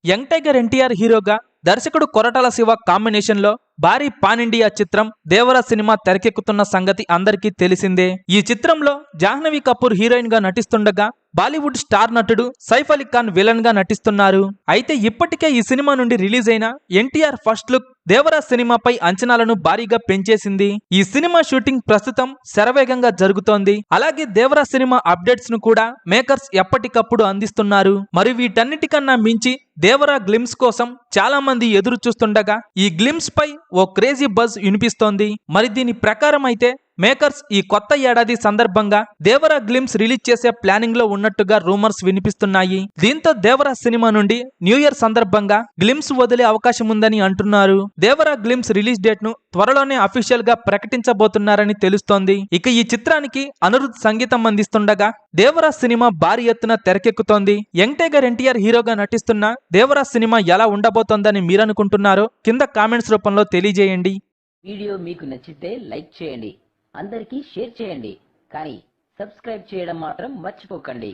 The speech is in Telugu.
యంగ్ టైగర్ ఎన్టీఆర్ హీరోగా దర్శకుడు కొరటాల శివ కాంబినేషన్ లో భారీ పాన్ ఇండియా చిత్రం దేవరా సినిమా తెరకెక్కుతున్న సంగతి అందరికీ తెలిసిందే. ఈ చిత్రంలో జాహ్నవి కపూర్ హీరోయిన్ గా నటిస్తుండగా బాలీవుడ్ స్టార్ నటుడు సైఫ్ అలీ ఖాన్ విలన్ గా నటిస్తున్నారు. అయితే ఇప్పటికే ఈ సినిమా నుండి రిలీజ్ అయిన ఎన్టీఆర్ ఫస్ట్ లుక్ దేవరా సినిమాపై అంచనాలను భారీగా పెంచేసింది. ఈ సినిమా షూటింగ్ ప్రస్తుతం శరవేగంగా జరుగుతోంది. అలాగే దేవరా సినిమా అప్డేట్స్ ను కూడా మేకర్స్ ఎప్పటికప్పుడు అందిస్తున్నారు. మరి వీటన్నిటికన్నా మించి దేవరా గ్లిమ్స్ కోసం చాలా మంది ఎదురు చూస్తుండగా ఈ గ్లిమ్స్ పై ఓ క్రేజీ బజ్ వినిపిస్తోంది. మరి దీని ప్రకారం అయితే మేకర్స్ ఈ కొత్త ఏడాది సందర్భంగా దేవరా గ్లిమ్స్ రిలీజ్ చేసే ప్లానింగ్ లో ఉన్నట్టుగా రూమర్స్ వినిపిస్తున్నాయి. దీంతో దేవరా సినిమా నుండి న్యూ ఇయర్ సందర్భంగా గ్లిమ్స్ వదిలే అవకాశం ఉందని అంటున్నారు. దేవరా గ్లిమ్స్ రిలీజ్ డేట్ ను త్వరలోనే అఫీషియల్ గా ప్రకటించబోతున్నారని తెలుస్తోంది. ఇక ఈ చిత్రానికి అనిరుద్ సంగీతం అందిస్తుండగా దేవరా సినిమా భారీ ఎత్తున తెరకెక్కుతోంది. యంగ్ టైగర్ ఎన్టీఆర్ హీరోగా నటిస్తున్న దేవరా సినిమా ఎలా ఉండబోతోందని మీరనుకుంటున్నారో కింద కామెంట్స్ రూపంలో తెలియజేయండి. వీడియో మీకు నచ్చితే లైక్ చేయండి, అందరికీ షేర్ చేయండి, కానీ సబ్స్క్రైబ్ చేయడం మాత్రం మర్చిపోకండి.